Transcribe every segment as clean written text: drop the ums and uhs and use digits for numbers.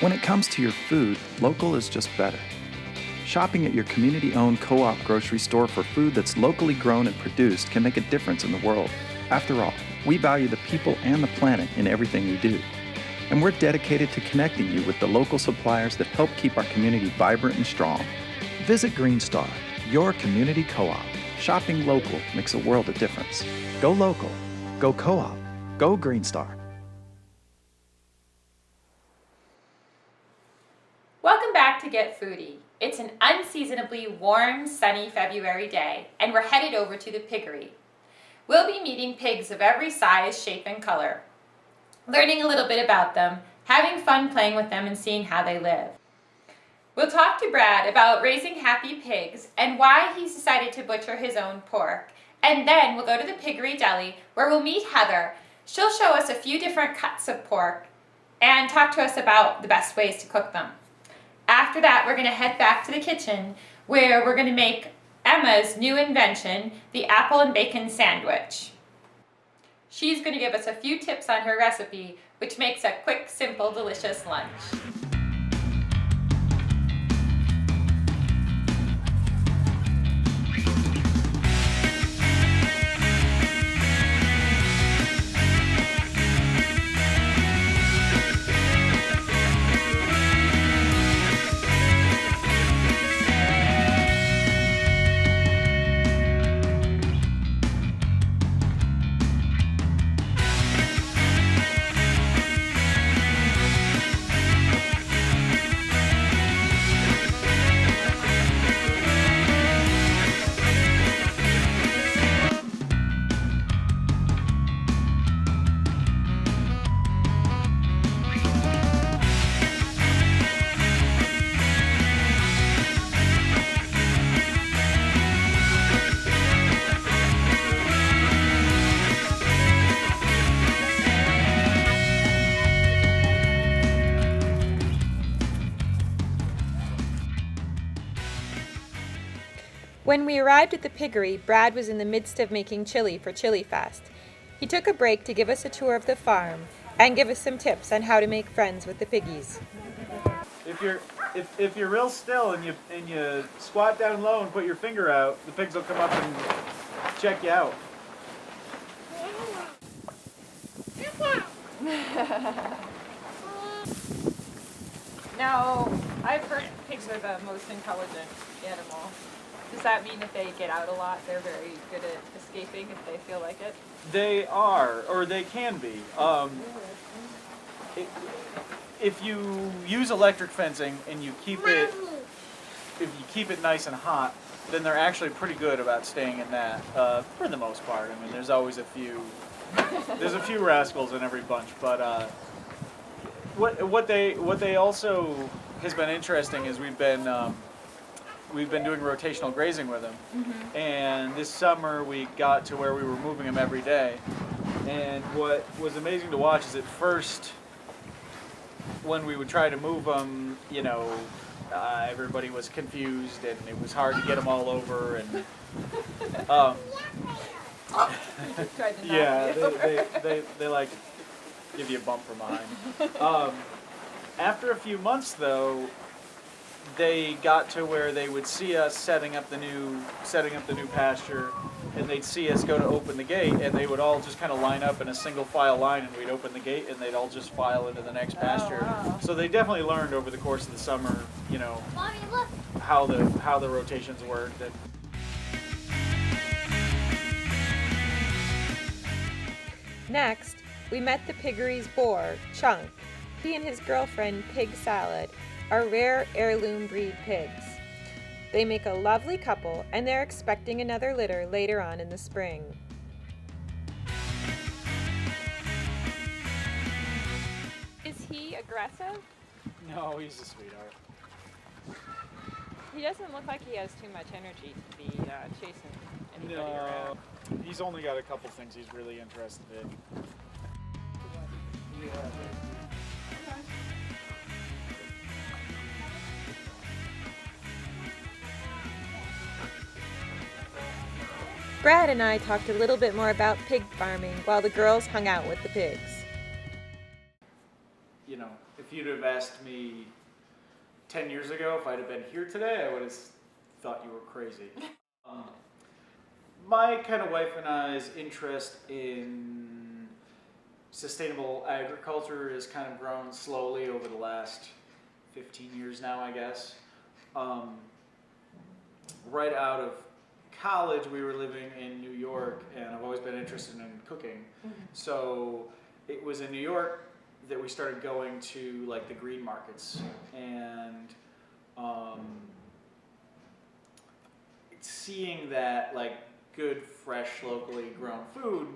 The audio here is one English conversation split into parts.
When it comes to your food, local is just better. Shopping at your community-owned co-op grocery store for food that's locally grown and produced can make a difference in the world. After all, we value the people and the planet in everything we do. And we're dedicated to connecting you with the local suppliers that help keep our community vibrant and strong. Visit Green Star, your community co-op. Shopping local makes a world of difference. Go local. Go co-op. Go Green Star. Welcome back to Get Foodie. It's an unseasonably warm, sunny February day, and we're headed over to the piggery. We'll be meeting pigs of every size, shape, and color, learning a little bit about them, having fun playing with them, and seeing how they live. We'll talk to Brad about raising happy pigs and why he's decided to butcher his own pork. And then we'll go to the Piggery Deli where we'll meet Heather. She'll show us a few different cuts of pork and talk to us about the best ways to cook them. After that, we're going to head back to the kitchen where we're going to make Emma's new invention, the apple and bacon sandwich. She's going to give us a few tips on her recipe, which makes a quick, simple, delicious lunch. When we arrived at the piggery, Brad was in the midst of making chili for Chili Fest. He took a break to give us a tour of the farm and give us some tips on how to make friends with the piggies. If you're real still and you squat down low and put your finger out, the pigs will come up and check you out. Now, I've heard pigs are the most intelligent animal. Does that mean if they get out a lot, they're very good at escaping if they feel like it? They are, or they can be. If you use electric fencing and you keep it nice and hot, then they're actually pretty good about staying in that for the most part. I mean, there's always a few rascals in every bunch, but what they also has been interesting is we've been doing rotational grazing with them, and this summer we got to where we were moving them every day. And what was amazing to watch is at first, when we would try to move them, everybody was confused and it was hard to get them all over. And yeah, they like give you a bump from behind. After a few months, though, they got to where they would see us setting up the new pasture, and they'd see us go to open the gate, and they would all just kind of line up in a single file line, and we'd open the gate, and they'd all just file into the next pasture. Wow. So they definitely learned over the course of the summer, Mommy, look. how the rotations worked. And Next, we met the piggery's boar, Chunk. He and his girlfriend, Pig Salad, are rare heirloom breed pigs. They make a lovely couple, and they're expecting another litter later on in the spring. Is he aggressive? no, he's a sweetheart. He doesn't look like he has too much energy to be chasing anybody around. He's only got a couple things he's really interested in. Brad and I talked a little bit more about pig farming while the girls hung out with the pigs. you know, if you'd have asked me 10 years ago if I'd have been here today, I would have thought you were crazy. My kind of wife and I's interest in sustainable agriculture has kind of grown slowly over the last 15 years now, I guess. Right out of college, we were living in New York, and I've always been interested in cooking. So it was in New York that we started going to like the green markets, and seeing that like good, fresh, locally grown food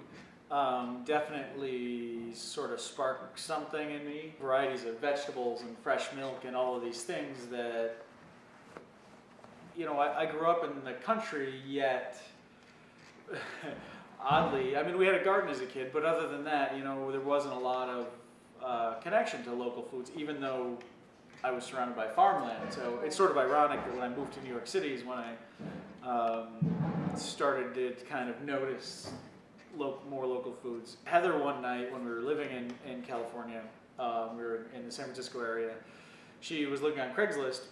definitely sort of sparked something in me. Varieties of vegetables and fresh milk and all of these things that, you know, I grew up in the country, yet oddly, I mean, we had a garden as a kid, but other than that, you know, there wasn't a lot of connection to local foods, even though I was surrounded by farmland. So it's sort of ironic that when I moved to New York City is when I started to kind of notice more local foods. Heather, one night when we were living in California, we were in the San Francisco area, she was looking on Craigslist,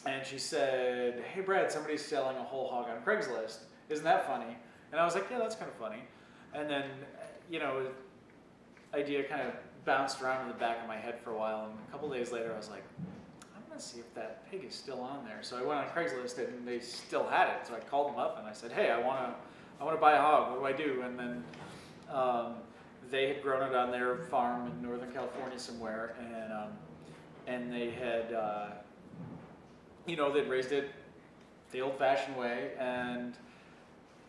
and she said, "Hey Brad, somebody's selling a whole hog on Craigslist. Isn't that funny?" And I was like, "Yeah, that's kind of funny." And then, you know, the idea kind of bounced around in the back of my head for a while, and a couple days later I was like, I'm gonna see if that pig is still on there. So I went on Craigslist and they still had it. So I called them up and I said, "Hey, I wanna buy a hog. What do I do?" And then they had grown it on their farm in Northern California somewhere, and they had you know, they'd raised it the old-fashioned way, and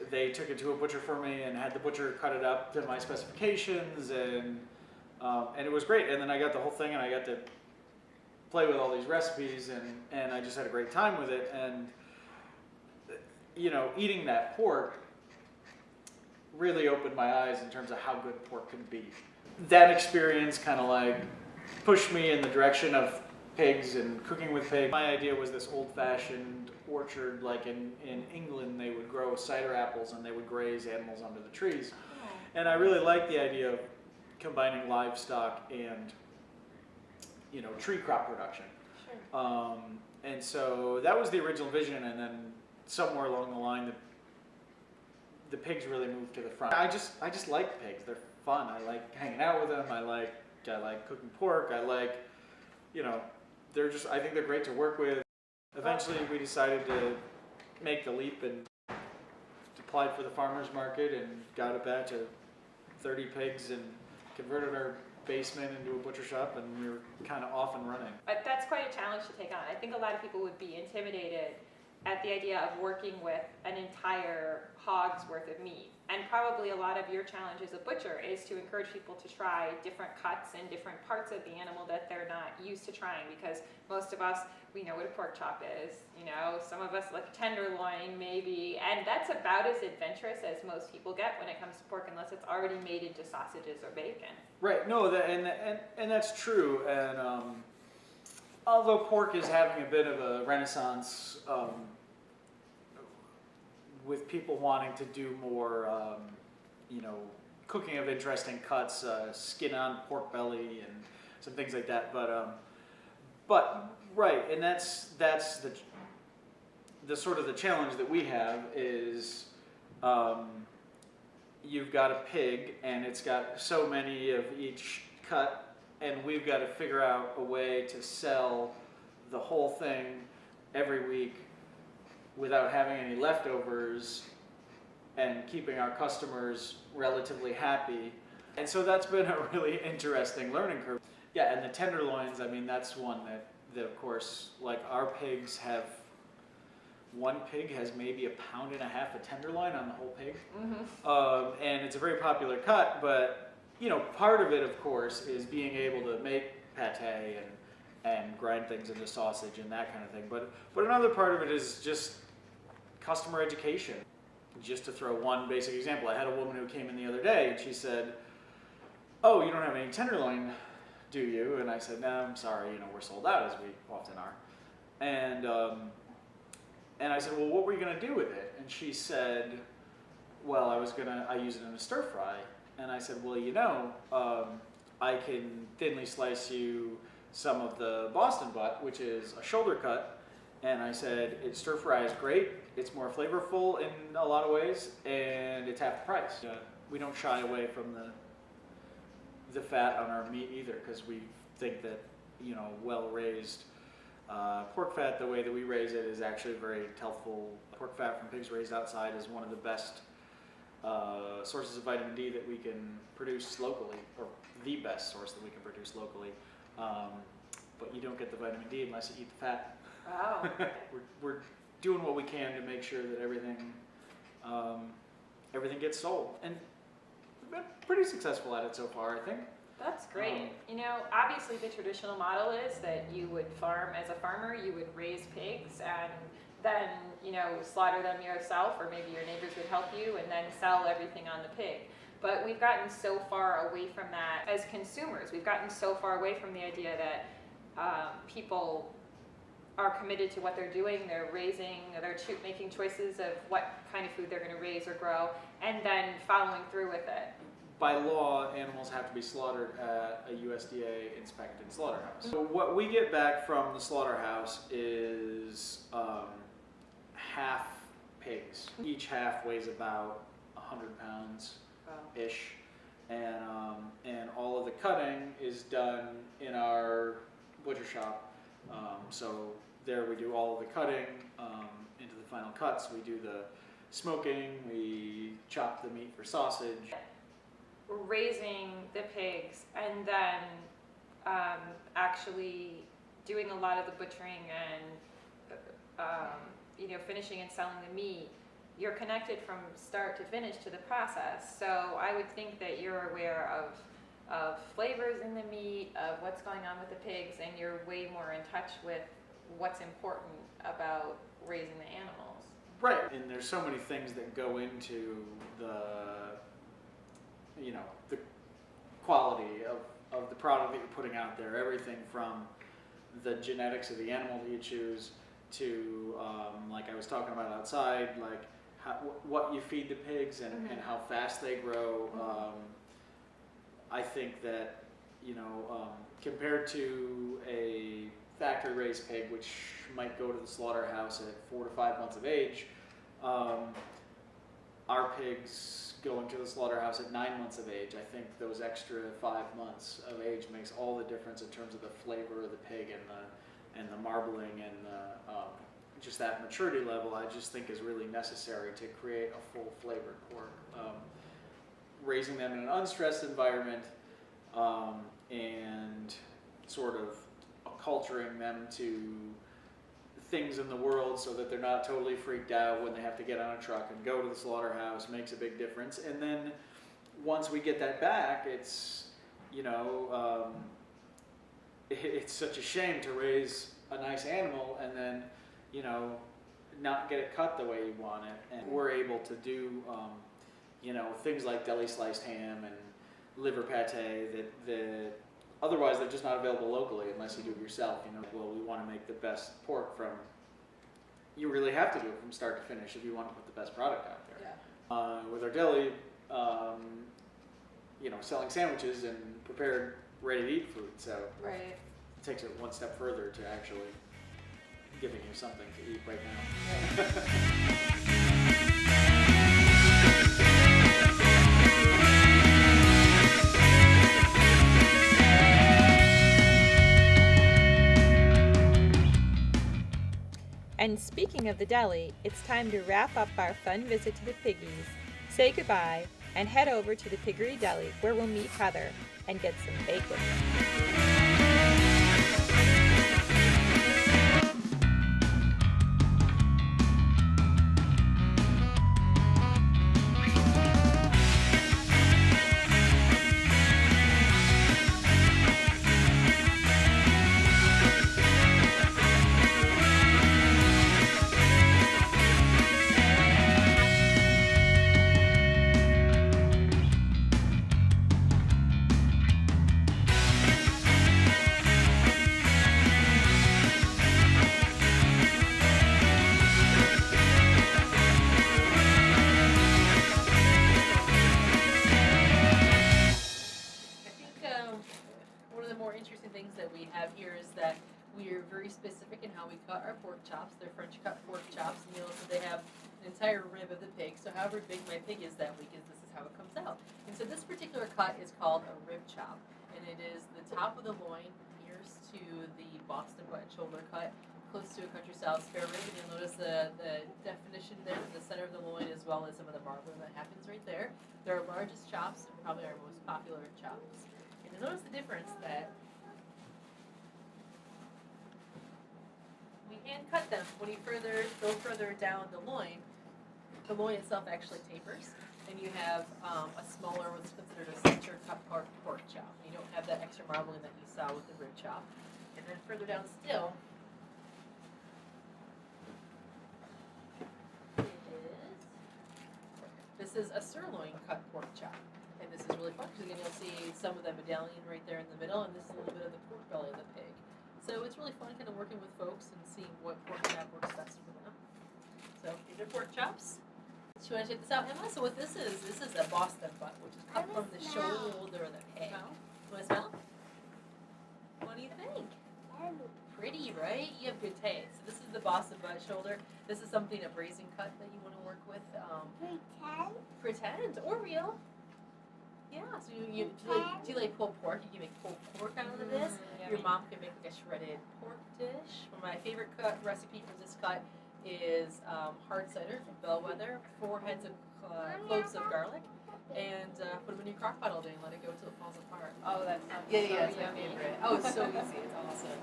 they took it to a butcher for me and had the butcher cut it up to my specifications, and it was great. And then I got the whole thing, and I got to play with all these recipes, and I just had a great time with it. And you know, eating that pork really opened my eyes in terms of how good pork can be. That experience kind of like pushed me in the direction of pigs and cooking with pigs. My idea was this old-fashioned orchard, like in England they would grow cider apples and they would graze animals under the trees. And I really liked the idea of combining livestock and, you know, tree crop production. Sure. And so that was the original vision, and then somewhere along the line the pigs really moved to the front. I just like pigs. They're fun. I like hanging out with them. I like cooking pork. I like, you know, I think they're great to work with. Eventually we decided to make the leap and applied for the farmer's market and got a batch of 30 pigs and converted our basement into a butcher shop, and we were kind of off and running. But that's quite a challenge to take on. I think a lot of people would be intimidated at the idea of working with an entire hog's worth of meat. And probably a lot of your challenge as a butcher is to encourage people to try different cuts and different parts of the animal that they're not used to trying, because most of us, we know what a pork chop is, you know, some of us like tenderloin maybe, and that's about as adventurous as most people get when it comes to pork, unless it's already made into sausages or bacon. Right, no, and that's true, and although pork is having a bit of a renaissance, with people wanting to do more, you know, cooking of interesting cuts, skin on pork belly and some things like that. But right, and that's the sort of the challenge that we have is you've got a pig and it's got so many of each cut, and we've got to figure out a way to sell the whole thing every week without having any leftovers and keeping our customers relatively happy. And so that's been a really interesting learning curve. Yeah, and the tenderloins, I mean, that's one that of course, like our pigs have, one pig has maybe 1.5 pounds of tenderloin on the whole pig. Mm-hmm. And it's a very popular cut, but you know, part of it of course is being able to make pate and grind things into sausage and that kind of thing. But another part of it is just customer education. Just to throw one basic example, I had a woman who came in the other day and she said, "Oh, you don't have any tenderloin, do you?" And I said, "No, I'm sorry, you know, we're sold out," as we often are. And I said, "Well, what were you gonna do with it?" And she said, "Well, I use it in a stir fry." And I said, "Well, you know, I can thinly slice you some of the Boston butt, which is a shoulder cut. And I said, it stir fries great, it's more flavorful in a lot of ways, and it's half the price. We don't shy away from the fat on our meat either, because we think that, well-raised pork fat, the way that we raise it, is actually very healthful. Pork fat from pigs raised outside is one of the best sources of vitamin D that we can produce locally, or the best source that we can produce locally. But you don't get the vitamin D unless you eat the fat. Wow. We're doing what we can to make sure that everything gets sold, and we've been pretty successful at it so far, I think. That's great. Obviously the traditional model is that you would farm as a farmer, you would raise pigs and then, slaughter them yourself, or maybe your neighbors would help you, and then sell everything on the pig. But we've gotten so far away from that as consumers. We've gotten so far away from the idea that people are committed to what they're doing. They're making choices of what kind of food they're going to raise or grow, and then following through with it. By law, animals have to be slaughtered at a USDA inspected slaughterhouse. So what we get back from the slaughterhouse is half pigs. Each half weighs about 100 pounds-ish. And all of the cutting is done in our butcher shop. So there we do all of the cutting into the final cuts. We do the smoking, we chop the meat for sausage. Raising the pigs and then actually doing a lot of the butchering and finishing and selling the meat, you're connected from start to finish to the process. So I would think that you're aware of flavors in the meat, of what's going on with the pigs, and you're way more in touch with what's important about raising the animals. Right, and there's so many things that go into the quality of the product that you're putting out there. Everything from the genetics of the animal that you choose to, like I was talking about outside, like what you feed the pigs and how fast they grow. I think that, compared to a factory-raised pig, which might go to the slaughterhouse at 4 to 5 months of age, our pigs going to the slaughterhouse at 9 months of age. I think those extra 5 months of age makes all the difference in terms of the flavor of the pig and the marbling and just that maturity level. I just think is really necessary to create a full flavored pork. Raising them in an unstressed environment and sort of culturing them to things in the world so that they're not totally freaked out when they have to get on a truck and go to the slaughterhouse makes a big difference. And then once we get that back, it's it's such a shame to raise a nice animal and then not get it cut the way you want it. And we're able to do things like deli sliced ham and liver pate that otherwise they're just not available locally unless you do it yourself. Well, we want to make the best pork you really have to do it from start to finish if you want to put the best product out there. Yeah. With our deli, selling sandwiches and prepared ready-to-eat food. So Right. it takes it one step further to actually giving you something to eat right now. Right. And speaking of the deli, it's time to wrap up our fun visit to the Piggies, say goodbye, and head over to the Piggery Deli where we'll meet Heather and get some bacon. interesting things that we have here is that we are very specific in how we cut our pork chops. They're French cut pork chops, and you'll notice that they have an entire rib of the pig. So however big my pig is that week, this is how it comes out. And so this particular cut is called a rib chop, and it is the top of the loin nearest to the Boston butt shoulder cut, close to a country style spare rib. And you'll notice the definition there in the center of the loin, as well as some of the marbling that happens right there. They're our largest chops and probably our most popular chops. And you'll notice the difference that we hand cut them. When you go further down the loin itself actually tapers, and you have a smaller, what's considered a center cut pork chop. You don't have that extra marbling that you saw with the rib chop. And then further down still, this is a sirloin cut pork chop. And this is really fun because again you'll see some of the medallion right there in the middle, and this is a little bit of the pork belly of the pig. So it's really fun kind of working with folks and seeing what pork chop works best for them. So these are pork chops. Do you want to check this out, Emma? So what this is a Boston butt, which is cut from the shoulder of the pig. You want to smell? What do you think? Pretty, right? You have good taste. So this is the Boston butt shoulder. This is something, a braising cut that you want to work with. Pretend or real. Yeah, so do you like pulled pork? You can make pulled pork out of this. Your mom can make like a shredded pork dish. Well, my favorite recipe for this cut is hard cider from Bellwether, 4 heads of cloves of garlic, and put them in your crock pot all day and let it go until it falls apart. Oh, that sounds Yeah, it's my favorite. Oh, it's so easy. It's awesome.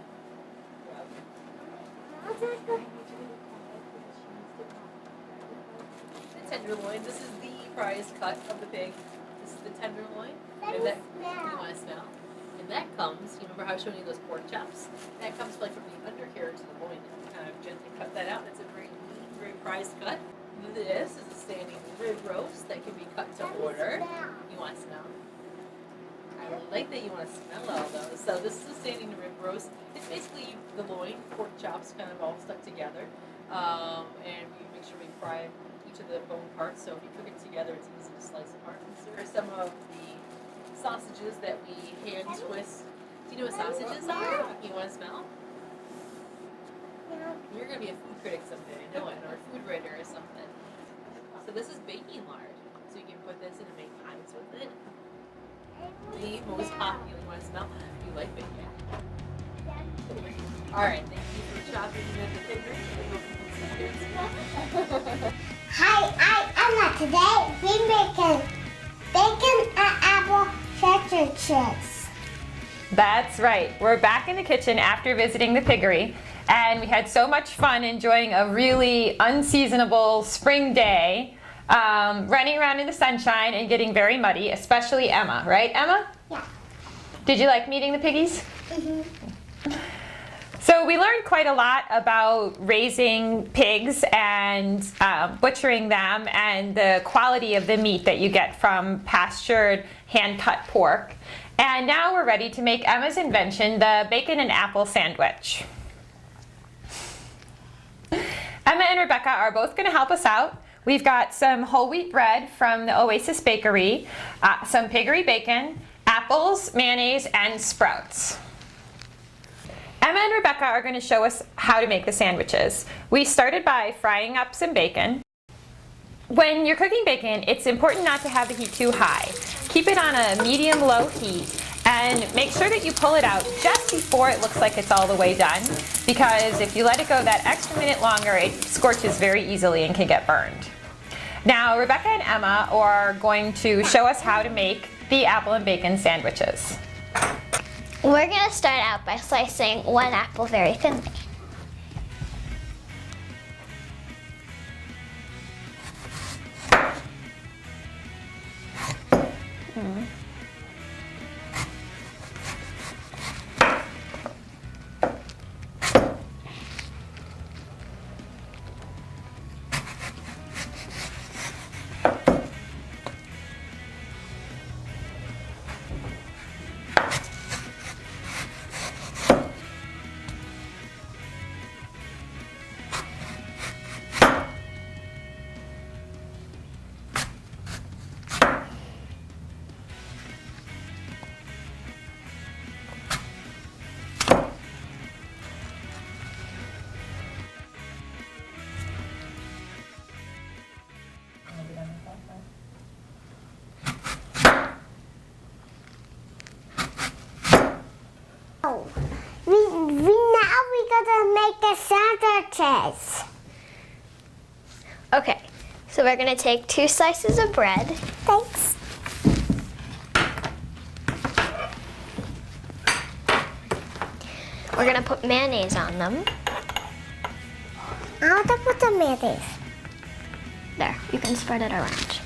The tenderloin. This is the prized cut of the pig. This is the tenderloin. And that, you want to smell? And that comes, you remember how I was showing you those pork chops? That comes like from the undercarriage to the loin. And you kind of gently cut that out. It's a very neat, very prized cut. This is a standing rib roast that can be cut to order. You want to smell? I like that you want to smell all those. So this is a standing rib roast. It's basically the loin, pork chops kind of all stuck together. And we make sure we fry each of the bone parts. So if you cook it together, it's easy to slice apart. Here are some of the sausages that we hand twist. Do you know what sausages are? You want to smell? You're going to be a food critic someday, I know it, or a food writer or something. So this is baking lard. So you can put this in and make pies with it. The most popular, you want to smell? You like bacon? Alright, thank you for shopping at the Piggery. Hi, I'm Emma. Today we making bacon and apple sandwiches. That's right. We're back in the kitchen after visiting the piggery, and we had so much fun enjoying a really unseasonable spring day, running around in the sunshine and getting very muddy, especially Emma. Right, Emma? Yeah. Did you like meeting the piggies? Mm-hmm. So we learned quite a lot about raising pigs and butchering them and the quality of the meat that you get from pastured hand-cut pork. And now we're ready to make Emma's invention, the bacon and apple sandwich. Emma and Rebecca are both going to help us out. We've got some whole wheat bread from the Oasis Bakery, some piggery bacon, apples, mayonnaise, and sprouts. Emma and Rebecca are going to show us how to make the sandwiches. We started by frying up some bacon. When you're cooking bacon, it's important not to have the heat too high. Keep it on a medium-low heat and make sure that you pull it out just before it looks like it's all the way done, because if you let it go that extra minute longer, it scorches very easily and can get burned. Now, Rebecca and Emma are going to show us how to make the apple and bacon sandwiches. We're going to start out by slicing one apple very thinly. to make the sandwiches. Okay, so we're gonna take 2 slices of bread. Thanks. We're gonna put mayonnaise on them. I want to put the mayonnaise. There, you can spread it around.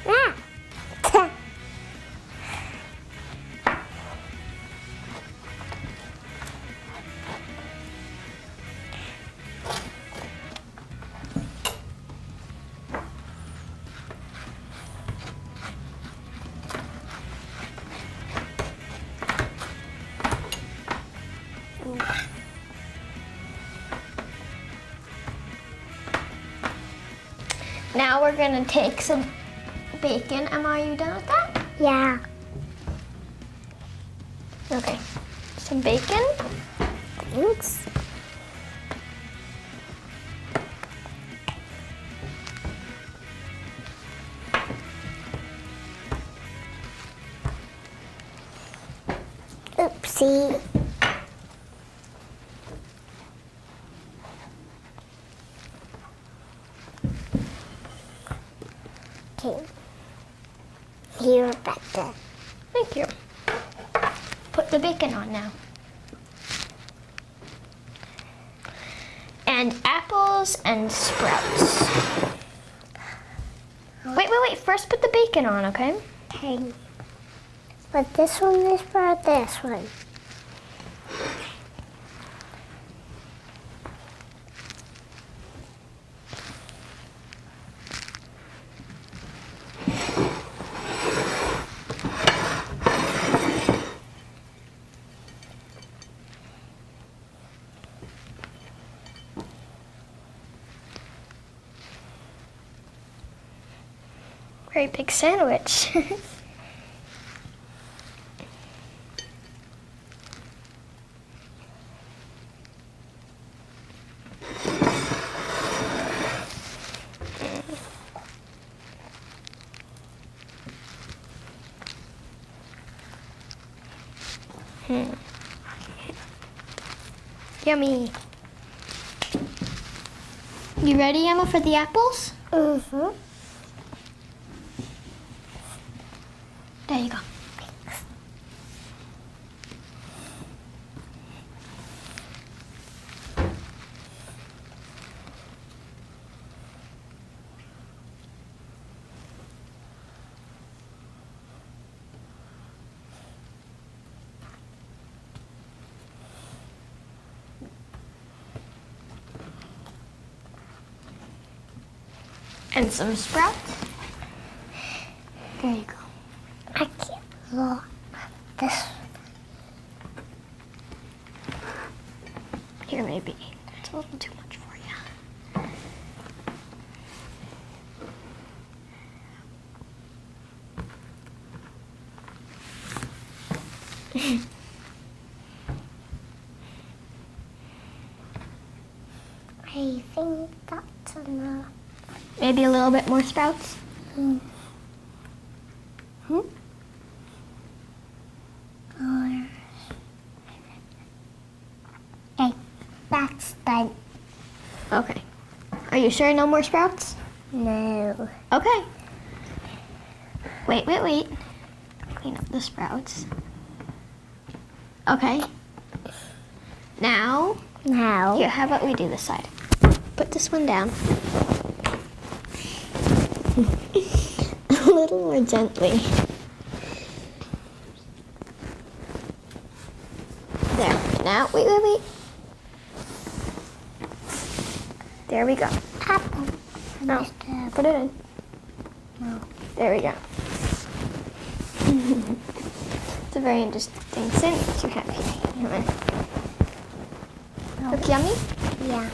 Ah. Now we're gonna take some bacon. Emma, are you done with that? Yeah. Okay, some bacon. Thanks. Oopsie. Okay. You're better. Thank you. Put the bacon on now. And apples and sprouts. Wait. First put the bacon on, okay? Okay. But this one is for this one. Very big sandwich. Yummy. You ready, Emma, for the apples? Mm-hmm. There you go. And some sprouts. There you go. I can't look. This. Here, maybe. It's a little too much for you. I think that's enough. Maybe a little bit more sprouts. Hmm. Or hey, that's done. Okay. Are you sure no more sprouts? No. Okay. Wait. Clean up the sprouts. Okay. Now, here, how about we do this side? Put this one down. A little more gently. There. Now, wait. There we go. Apple. No, put it in. No. There we go. It's a very interesting sandwich you have here. Look yummy? Yeah.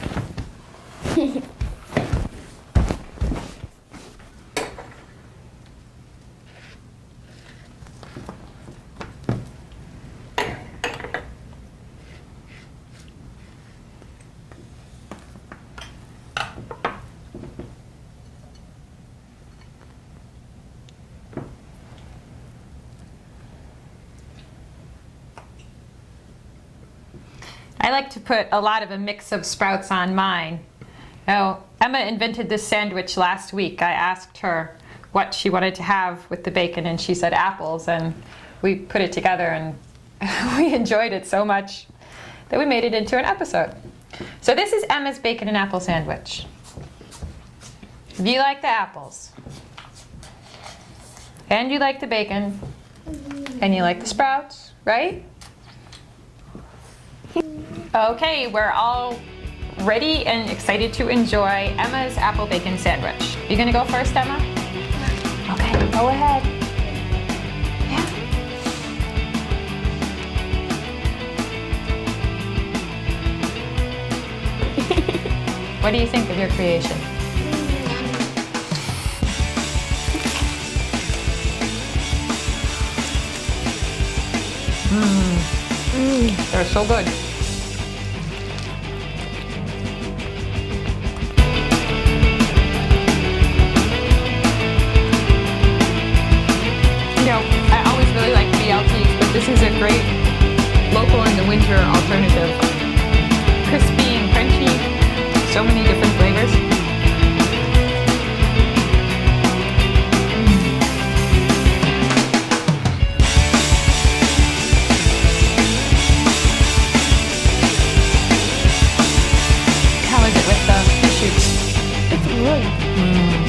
like to put a lot of a mix of sprouts on mine. Now, Emma invented this sandwich last week. I asked her what she wanted to have with the bacon, and she said apples, and we put it together, and we enjoyed it so much that we made it into an episode. So this is Emma's bacon and apple sandwich. If you like the apples, and you like the bacon, and you like the sprouts, right? Okay, we're all ready and excited to enjoy Emma's apple bacon sandwich. You gonna go first, Emma? Okay, go ahead. Yeah. What do you think of your creation? They're so good. You know, I always really like BLTs, but this is a great local in the winter alternative. Crispy and crunchy, so many different flavors. How is it with the fish shoots? It's good.